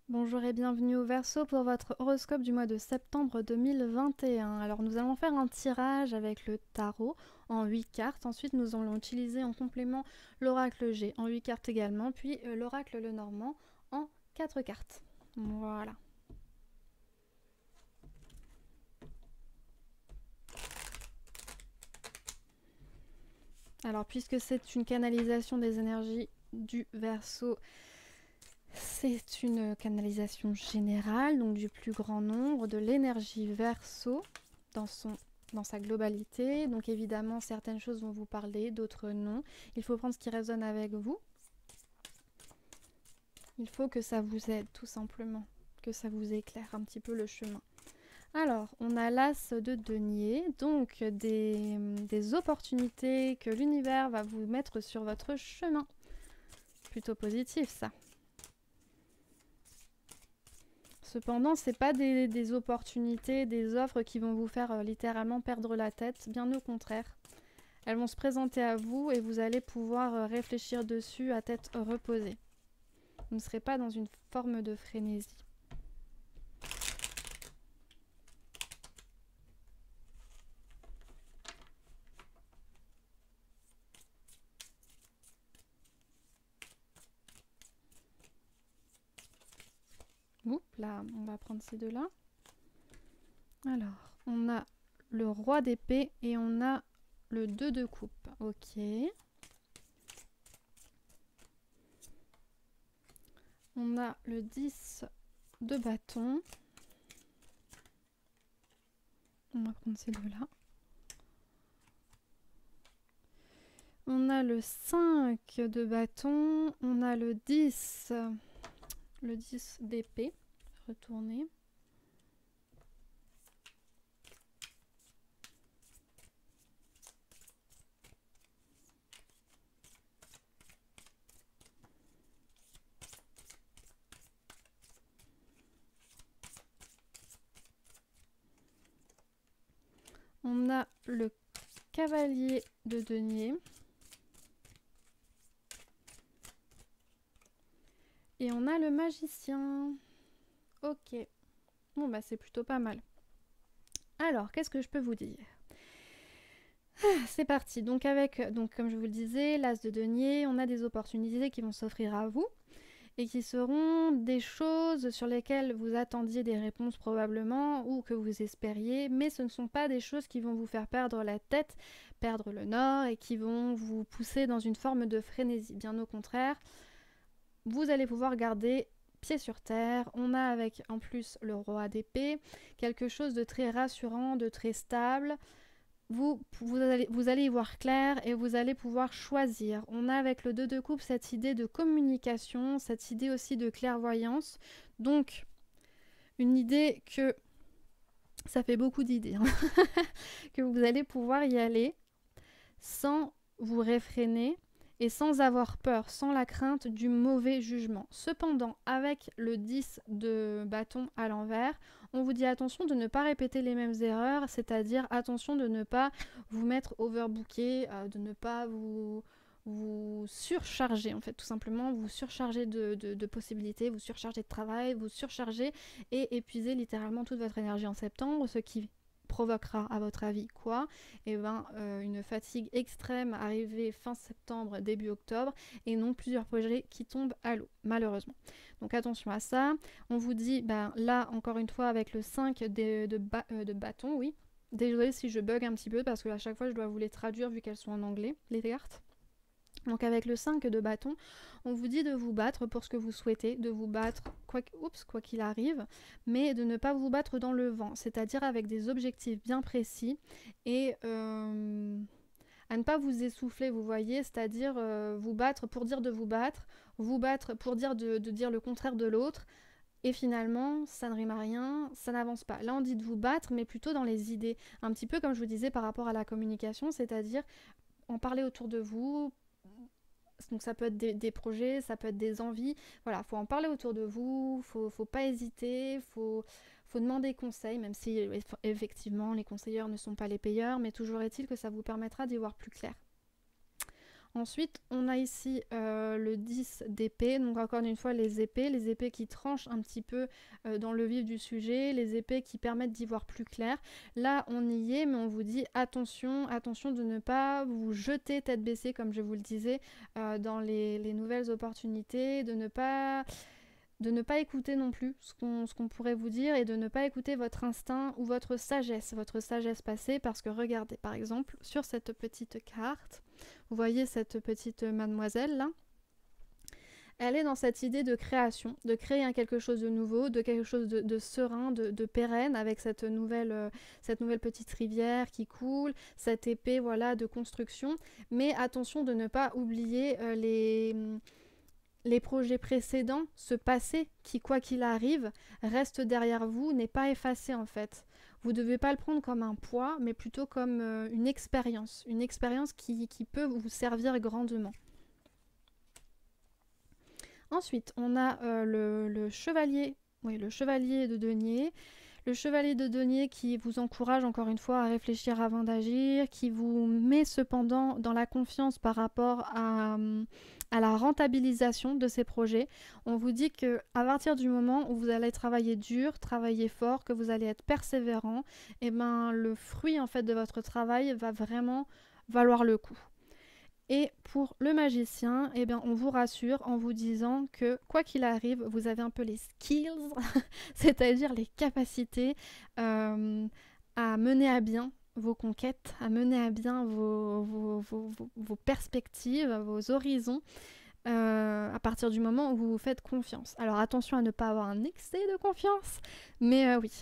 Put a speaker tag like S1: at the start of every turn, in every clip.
S1: Bonjour et bienvenue au Verseau pour votre horoscope du mois de septembre 2021. Alors nous allons faire un tirage avec le tarot en 8 cartes. Ensuite nous allons utiliser en complément l'oracle G en 8 cartes également, puis l'oracle Lenormand en 4 cartes. Voilà. Alors puisque c'est une canalisation des énergies du Verseau, c'est une canalisation générale, donc du plus grand nombre, de l'énergie Verseau dans sa globalité. Donc évidemment, certaines choses vont vous parler, d'autres non. Il faut prendre ce qui résonne avec vous. Il faut que ça vous aide, tout simplement, que ça vous éclaire un petit peu le chemin. Alors, on a l'as de denier, donc des opportunités que l'univers va vous mettre sur votre chemin. Plutôt positif, ça. Cependant, ce n'est pas des opportunités, des offres qui vont vous faire littéralement perdre la tête, bien au contraire. Elles vont se présenter à vous et vous allez pouvoir réfléchir dessus à tête reposée. Vous ne serez pas dans une forme de frénésie. Oups, là, on va prendre ces deux-là. Alors, on a le roi d'épée et on a le 2 de coupe. Ok. On a le 10 de bâton. On va prendre ces deux-là. On a le 5 de bâton. On a le 10 d'épée. Retourner. On a le cavalier de denier. Et on a le magicien. Ok. Bon, bah c'est plutôt pas mal. Alors, qu'est-ce que je peux vous dire? C'est parti. Donc, comme je vous le disais, l'as de denier, on a des opportunités qui vont s'offrir à vous et qui seront des choses sur lesquelles vous attendiez des réponses probablement ou que vous espériez, mais ce ne sont pas des choses qui vont vous faire perdre la tête, perdre le nord et qui vont vous pousser dans une forme de frénésie. Bien au contraire, vous allez pouvoir garder pied sur terre. On a avec en plus le roi d'épée, quelque chose de très rassurant, de très stable. Vous allez y voir clair et vous allez pouvoir choisir. On a avec le 2 de coupe cette idée de communication, cette idée aussi de clairvoyance. Donc, une idée que ça fait beaucoup d'idées, hein, que vous allez pouvoir y aller sans vous réfréner et sans avoir peur, sans la crainte du mauvais jugement. Cependant, avec le 10 de bâton à l'envers, on vous dit attention de ne pas répéter les mêmes erreurs, c'est-à-dire attention de ne pas vous mettre overbooké, de ne pas vous surcharger, en fait, tout simplement, vous surcharger de possibilités, vous surcharger de travail, vous surcharger et épuiser littéralement toute votre énergie en septembre, ce qui provoquera à votre avis quoi? Eh ben, une fatigue extrême arrivée fin septembre, début octobre, et non plusieurs projets qui tombent à l'eau, malheureusement. Donc attention à ça. On vous dit, ben, là, encore une fois, avec le 5 de bâton, oui. Désolée si je bug un petit peu, parce que à chaque fois, je dois vous les traduire vu qu'elles sont en anglais, les cartes. Donc avec le 5 de bâton, on vous dit de vous battre pour ce que vous souhaitez, de vous battre quoi qu'il arrive, mais de ne pas vous battre dans le vent, c'est-à-dire avec des objectifs bien précis et à ne pas vous essouffler, vous voyez, c'est-à-dire vous battre pour dire de vous battre pour dire de dire le contraire de l'autre, et finalement, ça ne rime à rien, ça n'avance pas. Là, on dit de vous battre, mais plutôt dans les idées, un petit peu comme je vous disais par rapport à la communication, c'est-à-dire en parler autour de vous. Donc ça peut être des projets, ça peut être des envies. Voilà, faut en parler autour de vous, faut pas hésiter, faut demander conseil, même si effectivement les conseilleurs ne sont pas les payeurs, mais toujours est-il que ça vous permettra d'y voir plus clair. Ensuite, on a ici le 10 d'épée, donc encore une fois les épées qui tranchent un petit peu dans le vif du sujet, les épées qui permettent d'y voir plus clair. Là, on y est, mais on vous dit attention, attention de ne pas vous jeter tête baissée, comme je vous le disais, dans les nouvelles opportunités, de ne pas écouter non plus ce qu'on pourrait vous dire et de ne pas écouter votre instinct ou votre sagesse passée, parce que regardez par exemple sur cette petite carte, vous voyez cette petite mademoiselle là, elle est dans cette idée de création, de créer quelque chose de nouveau, de quelque chose de serein, de pérenne, avec cette nouvelle petite rivière qui coule, cette épée voilà de construction, mais attention de ne pas oublier les projets précédents, ce passé qui, quoi qu'il arrive, reste derrière vous, n'est pas effacé en fait. Vous ne devez pas le prendre comme un poids, mais plutôt comme une expérience qui peut vous servir grandement. Ensuite, on a le chevalier, oui, le chevalier de denier. Le chevalier de denier qui vous encourage encore une fois à réfléchir avant d'agir, qui vous met cependant dans la confiance par rapport à la rentabilisation de ces projets. On vous dit que à partir du moment où vous allez travailler dur, travailler fort, que vous allez être persévérant, et ben le fruit en fait de votre travail va vraiment valoir le coup. Et pour le magicien, eh bien, on vous rassure en vous disant que quoi qu'il arrive, vous avez un peu les skills, c'est-à-dire les capacités à mener à bien vos conquêtes, à mener à bien vos perspectives, vos horizons, à partir du moment où vous vous faites confiance. Alors attention à ne pas avoir un excès de confiance, mais oui,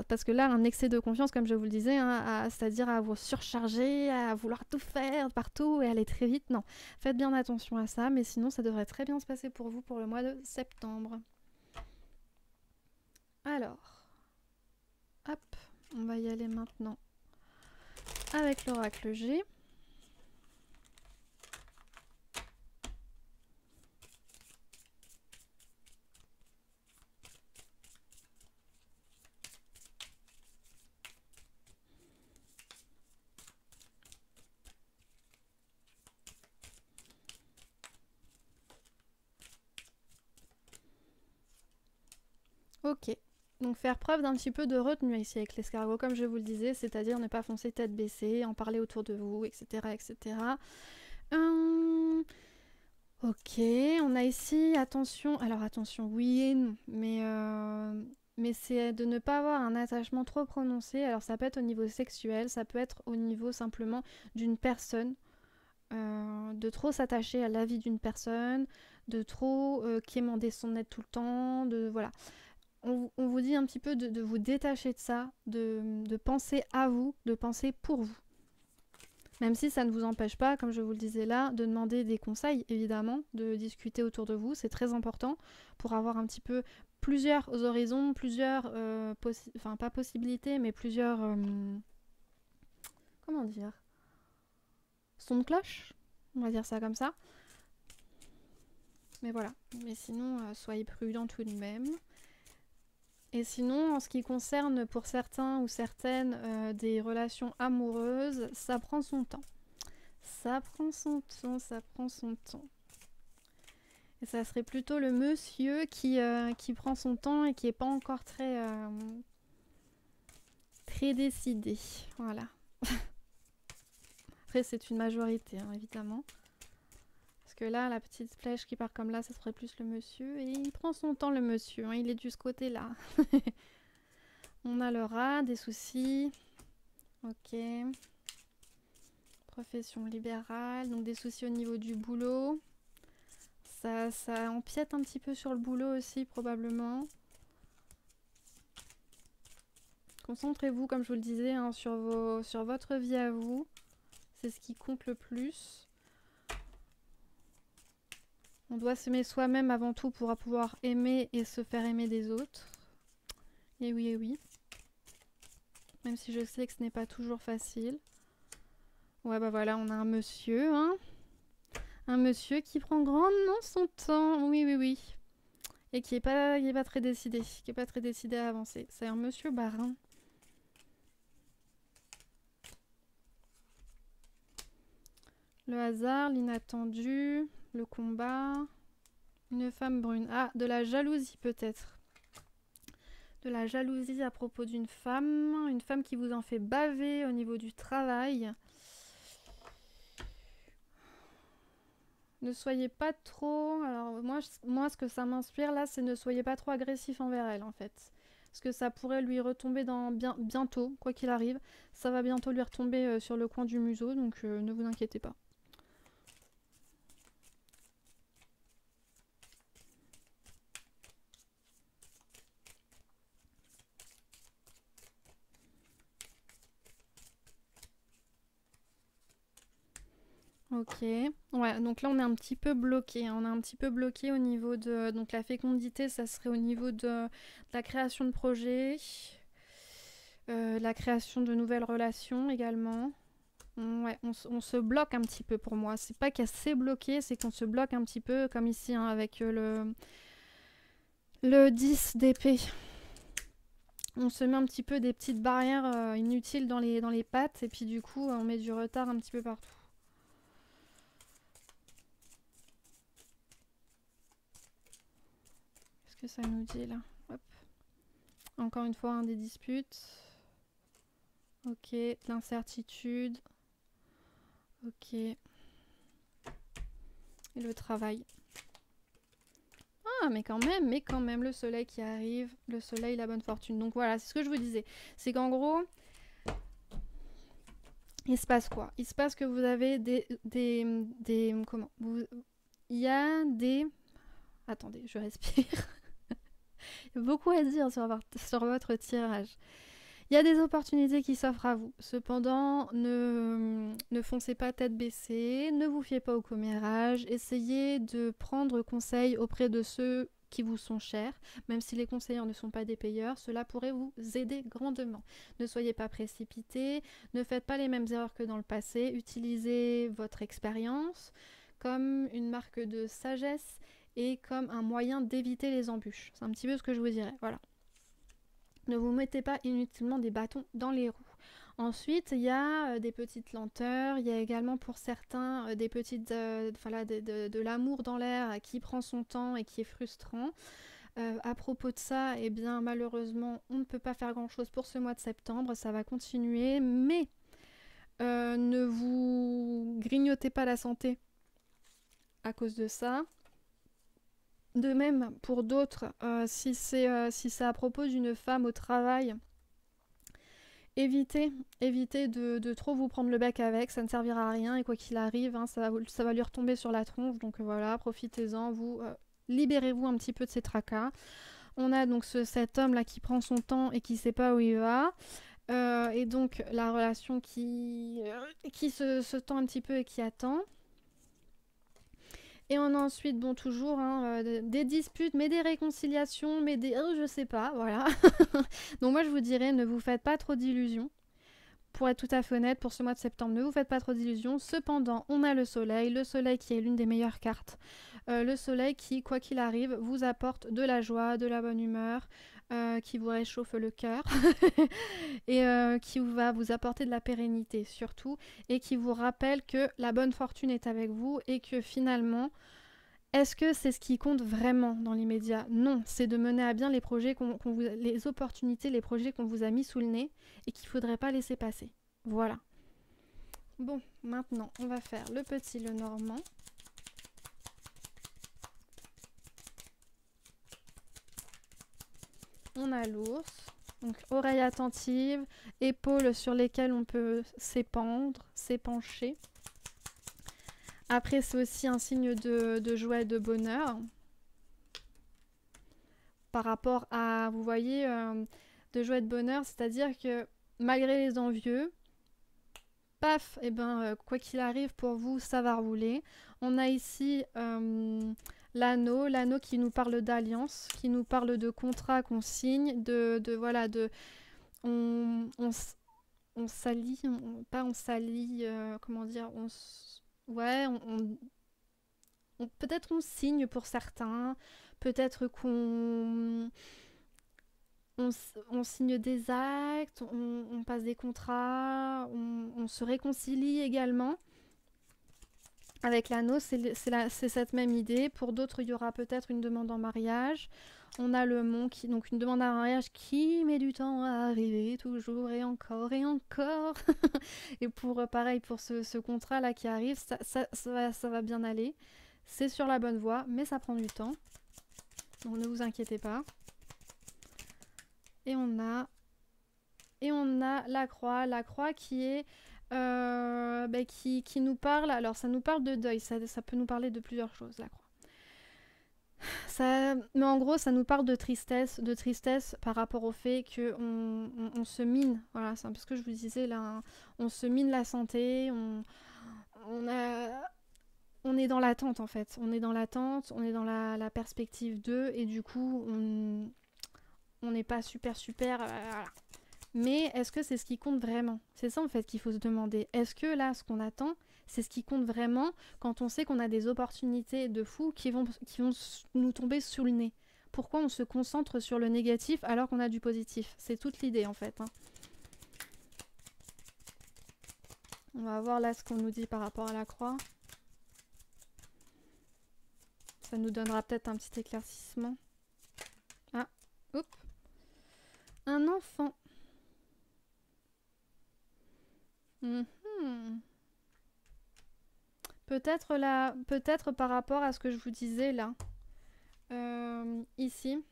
S1: parce que là, un excès de confiance, comme je vous le disais, hein, c'est-à-dire à vous surcharger, à vouloir tout faire partout et aller très vite, non. Faites bien attention à ça, mais sinon ça devrait très bien se passer pour vous pour le mois de septembre. Alors, hop, on va y aller maintenant avec l'oracle G. Ok, donc faire preuve d'un petit peu de retenue ici avec l'escargot, comme je vous le disais, c'est-à-dire ne pas foncer tête baissée, en parler autour de vous, etc. etc. Ok, on a ici, attention, alors attention, oui et non, mais c'est de ne pas avoir un attachement trop prononcé. Alors ça peut être au niveau sexuel, ça peut être au niveau simplement d'une personne, de trop s'attacher à la vie d'une personne, de trop quémander son aide tout le temps, voilà. On vous dit un petit peu de vous détacher de ça, de penser à vous, de penser pour vous. Même si ça ne vous empêche pas, comme je vous le disais là, de demander des conseils, évidemment, de discuter autour de vous, c'est très important pour avoir un petit peu plusieurs horizons, plusieurs, enfin pas possibilités, mais plusieurs, comment dire, sons de cloche, on va dire ça comme ça. Mais voilà, mais sinon, soyez prudents tout de même. Et sinon, en ce qui concerne pour certains ou certaines des relations amoureuses, ça prend son temps. Ça prend son temps, ça prend son temps. Et ça serait plutôt le monsieur qui prend son temps et qui n'est pas encore très décidé. Voilà. Après, c'est une majorité, hein, évidemment. Parce que là, la petite flèche qui part comme là, ça serait plus le monsieur. Et il prend son temps, le monsieur. Hein, il est de ce côté-là. On a le rat, des soucis. Ok. Profession libérale. Donc des soucis au niveau du boulot. Ça empiète un petit peu sur le boulot aussi, probablement. Concentrez-vous, comme je vous le disais, hein, sur votre vie à vous. C'est ce qui compte le plus. On doit s'aimer soi-même avant tout pour pouvoir aimer et se faire aimer des autres. Et oui, et oui. Même si je sais que ce n'est pas toujours facile. Ouais, bah voilà, on a un monsieur, hein. Un monsieur qui prend grandement son temps. Oui, oui, oui. Et qui est pas très décidé. Qui est pas très décidé à avancer. C'est un monsieur barin. Le hasard, l'inattendu, le combat, une femme brune. Ah, de la jalousie peut-être. De la jalousie à propos d'une femme. Une femme qui vous en fait baver au niveau du travail. Ne soyez pas trop... Alors moi ce que ça m'inspire là, c'est ne soyez pas trop agressif envers elle en fait. Parce que ça pourrait lui retomber bientôt, quoi qu'il arrive. Ça va bientôt lui retomber sur le coin du museau, donc ne vous inquiétez pas. Ok, ouais, donc là on est un petit peu bloqué, hein. On est un petit peu bloqué au niveau de... Donc la fécondité, ça serait au niveau de la création de projets, la création de nouvelles relations également. Ouais, on se bloque un petit peu pour moi. C'est pas qu'elle s'est bloquée, c'est qu'on se bloque un petit peu, comme ici, hein, avec le 10 d'épée. On se met un petit peu des petites barrières inutiles dans les pattes, et puis du coup, on met du retard un petit peu partout. Qu'est-ce que ça nous dit là? Hop. Encore une fois, hein, des disputes. Ok, l'incertitude. Ok. Et le travail. Ah, mais quand même, le soleil qui arrive, le soleil, la bonne fortune. Donc voilà, c'est ce que je vous disais. C'est qu'en gros, il se passe quoi? Il se passe que vous avez comment? Il y a des... Attendez, je respire. Il y a beaucoup à dire sur votre tirage. Il y a des opportunités qui s'offrent à vous. Cependant, ne foncez pas tête baissée, ne vous fiez pas au commérage, essayez de prendre conseil auprès de ceux qui vous sont chers, même si les conseillers ne sont pas des payeurs, cela pourrait vous aider grandement. Ne soyez pas précipités, ne faites pas les mêmes erreurs que dans le passé, utilisez votre expérience comme une marque de sagesse et comme un moyen d'éviter les embûches. C'est un petit peu ce que je vous dirais, voilà. Ne vous mettez pas inutilement des bâtons dans les roues. Ensuite, il y a des petites lenteurs, il y a également pour certains des petites, voilà, de l'amour dans l'air qui prend son temps et qui est frustrant. À propos de ça, eh bien malheureusement, on ne peut pas faire grand-chose pour ce mois de septembre, ça va continuer, mais ne vous grignotez pas la santé à cause de ça. De même, pour d'autres, si c'est à propos d'une femme au travail, évitez de trop vous prendre le bec avec, ça ne servira à rien et quoi qu'il arrive, hein, ça va lui retomber sur la tronche. Donc voilà, profitez-en, libérez-vous un petit peu de ces tracas. On a donc cet homme là qui prend son temps et qui sait pas où il va. Et donc la relation qui se tend un petit peu et qui attend. Et on a ensuite, bon, toujours hein, des disputes, mais des réconciliations, mais des... je sais pas, voilà. Donc moi, je vous dirais, ne vous faites pas trop d'illusions. Pour être tout à fait honnête, pour ce mois de septembre, ne vous faites pas trop d'illusions. Cependant, on a le soleil qui est l'une des meilleures cartes. Le soleil qui, quoi qu'il arrive, vous apporte de la joie, de la bonne humeur, qui vous réchauffe le cœur et qui va vous apporter de la pérennité surtout et qui vous rappelle que la bonne fortune est avec vous et que finalement, est-ce que c'est ce qui compte vraiment dans l'immédiat? Non, c'est de mener à bien les projets les opportunités, les projets qu'on vous a mis sous le nez et qu'il ne faudrait pas laisser passer. Voilà. Bon, maintenant, on va faire le petit Lenormand. On a l'ours, donc oreilles attentives, épaules sur lesquelles on peut s'épandre, s'épancher. Après, c'est aussi un signe de joie et de bonheur. Par rapport à, vous voyez, de joie et de bonheur, c'est-à-dire que malgré les envieux, paf, et quoi qu'il arrive pour vous, ça va rouler. On a ici l'anneau qui nous parle d'alliance, qui nous parle de contrat qu'on signe, voilà, on s'allie, on s'allie, comment dire, ouais, peut-être on signe pour certains, peut-être on signe des actes, on passe des contrats, on se réconcilie également. Avec l'anneau, c'est cette même idée. Pour d'autres, il y aura peut-être une demande en mariage. On a le mont, donc une demande en mariage qui met du temps à arriver, toujours et encore et encore. Et pareil, pour ce contrat-là qui arrive, ça va bien aller. C'est sur la bonne voie, mais ça prend du temps. Donc ne vous inquiétez pas. Et on a la croix qui est qui nous parle. Alors ça nous parle de deuil, ça peut nous parler de plusieurs choses, la croix. Mais en gros, ça nous parle de tristesse par rapport au fait que on se mine. Voilà, c'est un peu ce que je vous disais là. Hein. On se mine la santé, on est dans l'attente en fait. On est dans l'attente, on est dans la perspective d'eux et du coup, on n'est pas super. Voilà. Mais est-ce que c'est ce qui compte vraiment? C'est ça en fait qu'il faut se demander. Est-ce que là, ce qu'on attend, c'est ce qui compte vraiment quand on sait qu'on a des opportunités de fou qui vont nous tomber sous le nez? Pourquoi on se concentre sur le négatif alors qu'on a du positif? C'est toute l'idée en fait. Hein. On va voir là ce qu'on nous dit par rapport à la croix. Ça nous donnera peut-être un petit éclaircissement. Ah, oups. Un enfant. Peut-être par rapport à ce que je vous disais là, ici.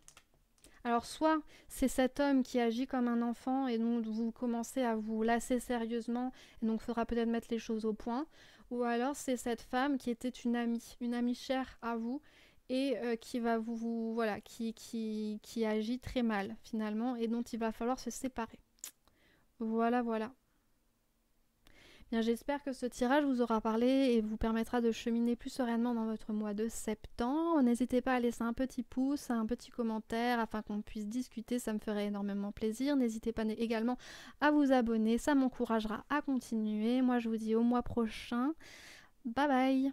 S1: Alors soit c'est cet homme qui agit comme un enfant et donc vous commencez à vous lasser sérieusement et donc il faudra peut-être mettre les choses au point. Ou alors c'est cette femme qui était une amie chère à vous et qui va voilà, qui agit très mal finalement et dont il va falloir se séparer. Voilà, voilà. Bien, j'espère que ce tirage vous aura parlé et vous permettra de cheminer plus sereinement dans votre mois de septembre. N'hésitez pas à laisser un petit pouce, un petit commentaire afin qu'on puisse discuter, ça me ferait énormément plaisir. N'hésitez pas également à vous abonner, ça m'encouragera à continuer. Moi je vous dis au mois prochain. Bye bye!